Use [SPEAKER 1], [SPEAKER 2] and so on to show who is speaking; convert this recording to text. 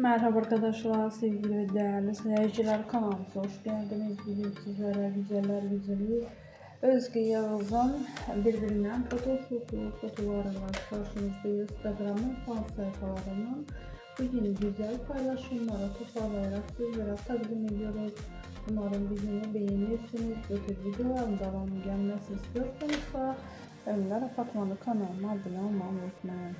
[SPEAKER 1] Merhaba arkadaşlar, sevgili ve değerli seyirciler, kanalımıza hoş geldiniz. Bugün sizlere güzeller Özge Yağız'ın birbirinden fotoğraflarıyla karşınızdayız. Instagram'ın fan sayfalarından bu yeni güzel paylaşımları toparlayarak sizlere takdim ediyoruz. Umarım videomu beğenirsiniz. Bu tür videoların devamı gelmesi istiyorsanız Önler Apartmanı kanalıma abone olmayı unutmayın.